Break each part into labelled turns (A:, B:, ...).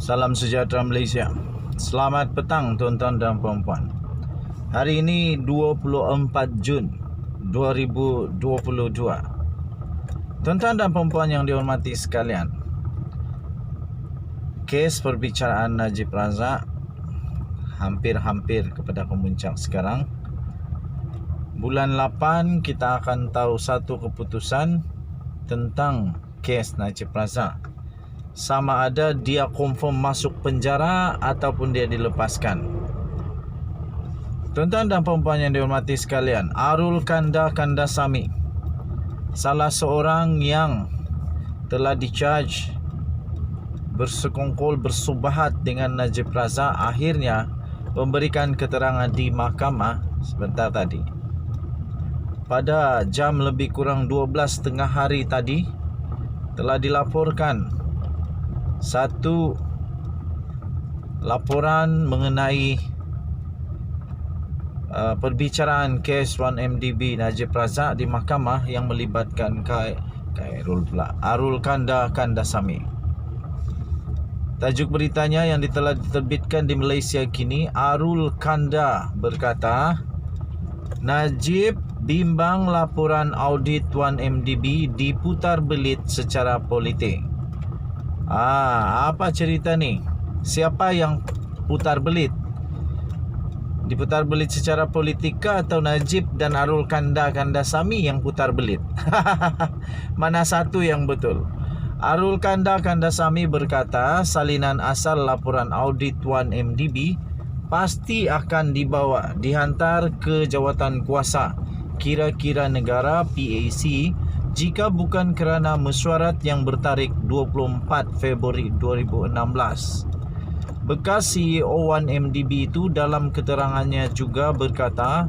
A: Salam sejahtera Malaysia. Selamat petang tuan-tuan dan puan-puan. Hari ini 24 Jun 2022. Tuan-tuan dan puan-puan yang dihormati sekalian, kes perbicaraan Najib Razak hampir kepada pemuncak sekarang. Bulan 8 kita akan tahu satu keputusan tentang kes Najib Razak, sama ada dia confirm masuk penjara ataupun dia dilepaskan. Tuan-tuan dan puan-puan yang dihormati sekalian, Arul Kandasamy, salah seorang yang telah di-charge bersekongkol bersubahat dengan Najib Razak, akhirnya memberikan keterangan di mahkamah sebentar tadi. Pada jam lebih kurang 12.30 hari tadi, telah dilaporkan satu laporan mengenai perbicaraan kes 1MDB Najib Razak di mahkamah yang melibatkan Arul Kandasamy. Tajuk beritanya yang telah diterbitkan di Malaysia kini, Arul Kanda berkata, Najib bimbang laporan audit 1MDB diputar belit secara politik. Apa cerita ni? Siapa yang putar belit? Diputar belit secara politika atau Najib dan Arul Kandasamy yang putar belit? Mana satu yang betul? Arul Kandasamy berkata salinan asal laporan audit 1MDB pasti akan dihantar ke jawatan kuasa kira-kira negara PAC jika bukan kerana mesyuarat yang bertarikh 24 Februari 2016. Bekas CEO 1MDB itu dalam keterangannya juga berkata,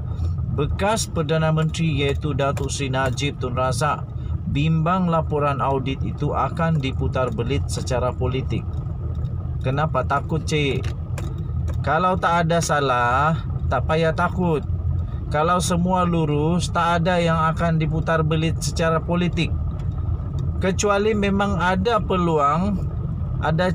A: bekas Perdana Menteri iaitu Datuk Seri Najib Tun Razak bimbang laporan audit itu akan diputar belit secara politik. Kenapa takut, cik? Kalau tak ada salah, tak payah takut. Kalau semua lurus, tak ada yang akan diputar belit secara politik. Kecuali memang ada peluang, ada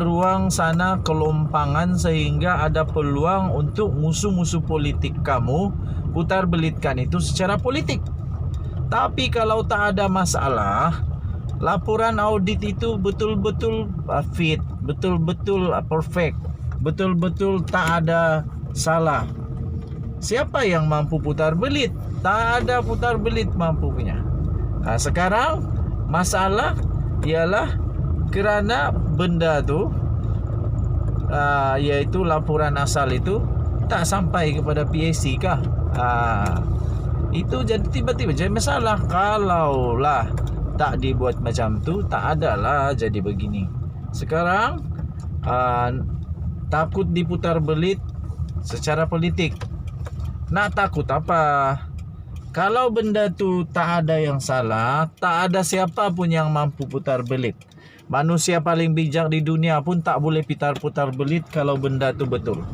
A: ruang sana kelompangan sehingga ada peluang untuk musuh-musuh politik kamu putar belitkan itu secara politik. Tapi kalau tak ada masalah, laporan audit itu betul-betul fit, betul-betul perfect, betul-betul tak ada salah. Siapa yang mampu putar belit? Tak ada putar belit mampu punya. Sekarang masalah ialah kerana benda tu iaitu laporan asal itu tak sampai kepada PAC kah? Itu jadi tiba-tiba jadi masalah. Kalaulah tak dibuat macam tu, tak adalah jadi begini. Sekarang takut diputar belit secara politik. Nak takut apa? Kalau benda tu tak ada yang salah, tak ada siapa pun yang mampu putar belit. Manusia paling bijak di dunia pun tak boleh putar belit kalau benda tu betul.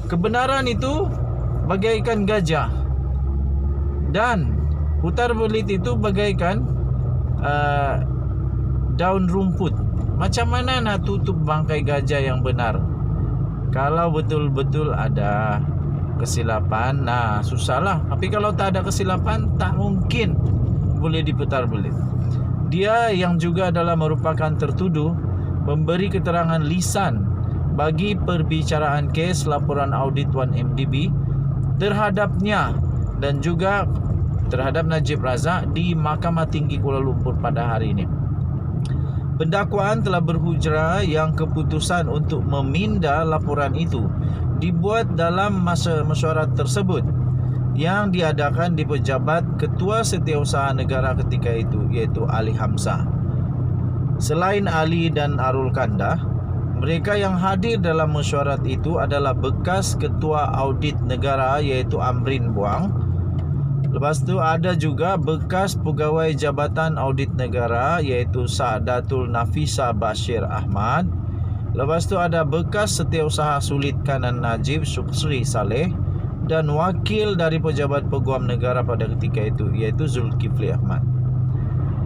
A: Kebenaran itu bagaikan gajah, dan putar belit itu bagaikan daun rumput. Macam mana nak tutup bangkai gajah yang benar? Kalau betul-betul ada kesilapan, susahlah. Tapi kalau tak ada kesilapan, tak mungkin boleh diputar belit. Dia yang juga adalah merupakan tertuduh memberi keterangan lisan bagi perbicaraan kes laporan audit 1MDB terhadapnya dan juga terhadap Najib Razak di Mahkamah Tinggi Kuala Lumpur pada hari ini. Pendakwaan telah berhujrah yang keputusan untuk meminda laporan itu dibuat dalam masa mesyuarat tersebut yang diadakan di pejabat Ketua Setiausaha Negara ketika itu, iaitu Ali Hamzah. Selain Ali dan Arul Kanda, mereka yang hadir dalam mesyuarat itu adalah bekas Ketua Audit Negara iaitu Amrin Buang. Lepas tu ada juga bekas Pegawai Jabatan Audit Negara iaitu Saadatul Nafisa Bashir Ahmad. Lepas tu ada bekas Setiausaha Sulit Kanan Najib Sukri Saleh dan wakil dari Pejabat Peguam Negara pada ketika itu iaitu Zulkifli Ahmad.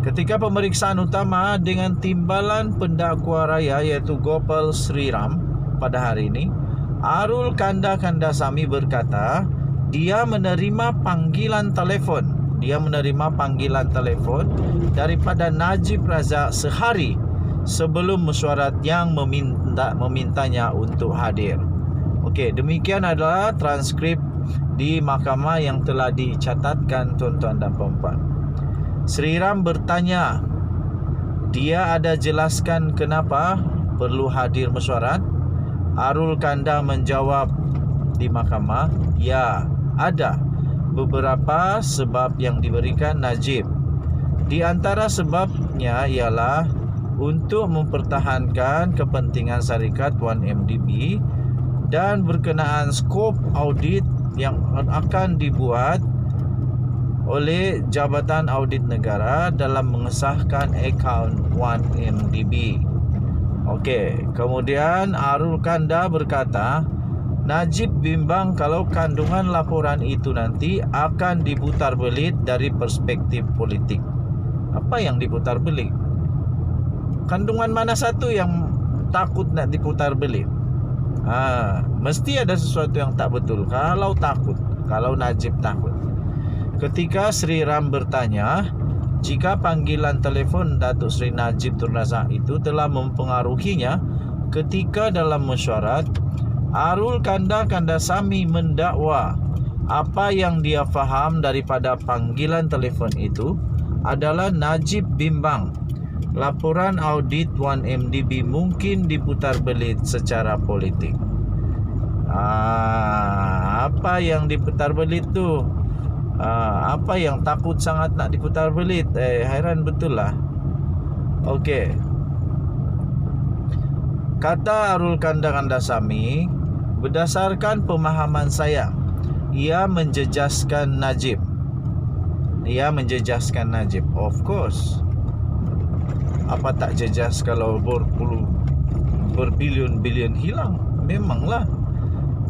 A: Ketika pemeriksaan utama dengan timbalan pendakwa raya iaitu Gopal Sriram pada hari ini, Arul Kandasamy berkata dia menerima panggilan telefon daripada Najib Razak sehari sebelum mesyuarat yang memintanya untuk hadir. Okey, demikian adalah transkrip di mahkamah yang telah dicatatkan tuan-tuan dan puan-puan. Sriram bertanya, dia ada jelaskan kenapa perlu hadir mesyuarat? Arul Kanda menjawab di mahkamah, ya, ada beberapa sebab yang diberikan Najib. Di antara sebabnya ialah untuk mempertahankan kepentingan syarikat 1MDB dan berkenaan skop audit yang akan dibuat oleh Jabatan Audit Negara dalam mengesahkan akaun 1MDB. Okey, kemudian Arul Kanda berkata, Najib bimbang kalau kandungan laporan itu nanti akan diputar belit dari perspektif politik. Apa yang diputar belit? Kandungan mana satu yang takut nak diputar belit? Mesti ada sesuatu yang tak betul kalau Najib takut. Ketika Sriram bertanya, jika panggilan telefon Datuk Seri Najib Tun Razak itu telah mempengaruhinya ketika dalam mesyuarat, Arul Kandasamy mendakwa apa yang dia faham daripada panggilan telefon itu adalah Najib bimbang laporan audit 1MDB mungkin diputar belit secara politik. Apa yang diputar belit tu? Apa yang takut sangat nak diputar belit? Hairan betul lah. Okey. Kata Arul Kandasamy, berdasarkan pemahaman saya, ia menjejaskan Najib. Of course. Apa tak jejas kalau berbilion-bilion hilang? Memanglah.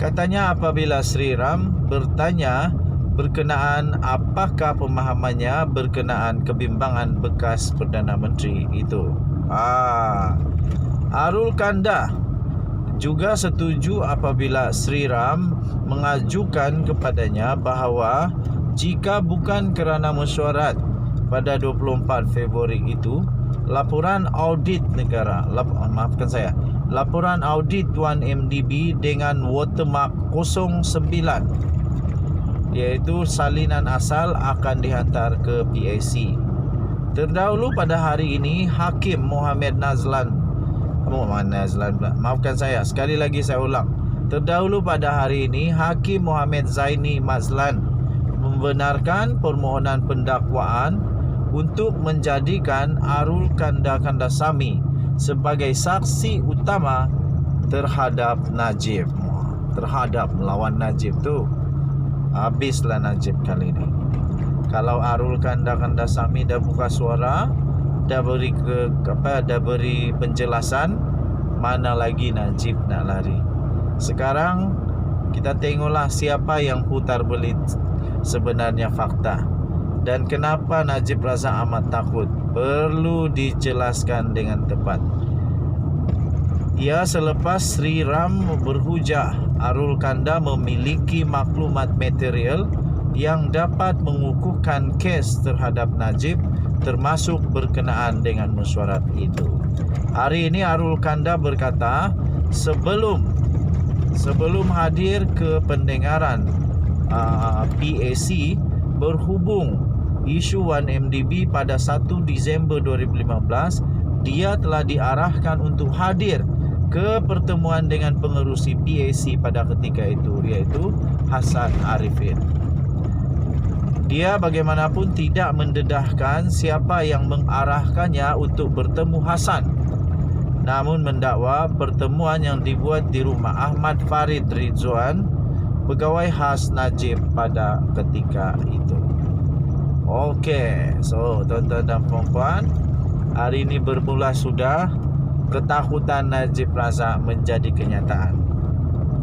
A: Katanya apabila Sriram bertanya berkenaan apakah pemahamannya berkenaan kebimbangan bekas Perdana Menteri itu. Arul Kanda juga setuju apabila Sriram mengajukan kepadanya bahawa jika bukan kerana mesyuarat pada 24 Februari itu, laporan audit negara, laporan audit 1MDB dengan watermark 09 iaitu salinan asal akan dihantar ke PAC. Terdahulu pada hari ini, Hakim Mohamed Nazlan sekali lagi saya ulang. Terdahulu pada hari ini, Hakim Mohamed Zaini Mazlan membenarkan permohonan pendakwaan untuk menjadikan Arul Kandasamy sebagai saksi utama terhadap Najib. Terhadap melawan Najib tu. Habislah Najib kali ini. Kalau Arul Kandasamy dah buka suara, dah beri penjelasan, mana lagi Najib nak lari. Sekarang kita tengoklah siapa yang putar belit sebenarnya fakta. Dan kenapa Najib Razak amat takut? Perlu dijelaskan dengan tepat. Ya, selepas Sriram berhujah, Arul Kanda memiliki maklumat material yang dapat mengukuhkan kes terhadap Najib, termasuk berkenaan dengan mesyuarat itu. Hari ini Arul Kanda berkata, sebelum hadir ke pendengaran PAC berhubung isu 1MDB pada 1 Disember 2015, dia telah diarahkan untuk hadir ke pertemuan dengan pengerusi PAC pada ketika itu, iaitu Hassan Arifin. Dia bagaimanapun tidak mendedahkan siapa yang mengarahkannya untuk bertemu Hassan, namun mendakwa pertemuan yang dibuat di rumah Ahmad Farid Ridzuan, pegawai khas Najib pada ketika itu. Okey, so tuan-tuan dan puan-puan, hari ini bermula sudah ketakutan Najib Razak menjadi kenyataan.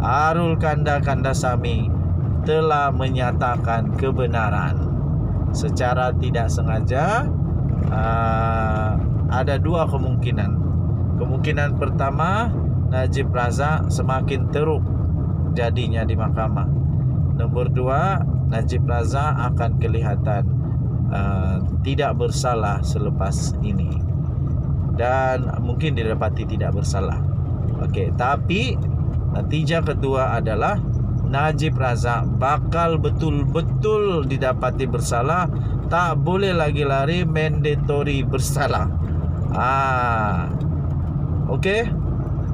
A: Arul Kandasamy telah menyatakan kebenaran. Secara tidak sengaja, ada dua kemungkinan. Kemungkinan pertama, Najib Razak semakin teruk jadinya di mahkamah. Nombor dua, Najib Razak akan kelihatan tidak bersalah selepas ini, dan mungkin didapati tidak bersalah. Okey, tapi natijah kedua adalah Najib Razak bakal betul-betul didapati bersalah, tak boleh lagi lari mandatory bersalah. Okey,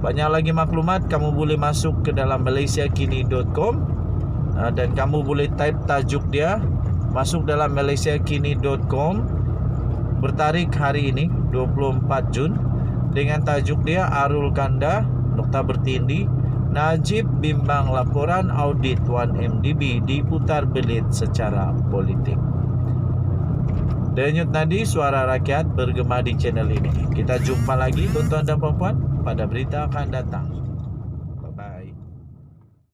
A: banyak lagi maklumat kamu boleh masuk ke dalam malaysiakini.com dan kamu boleh type tajuk dia, masuk dalam malaysiakini.com, bertarikh hari ini 24 Jun dengan tajuk dia Arul Kanda nokta bertindih Najib bimbang laporan audit 1MDB diputar belit secara politik. Denyut nadi suara rakyat bergema di channel ini. Kita jumpa lagi tuan-tuan dan puan-puan pada berita akan datang.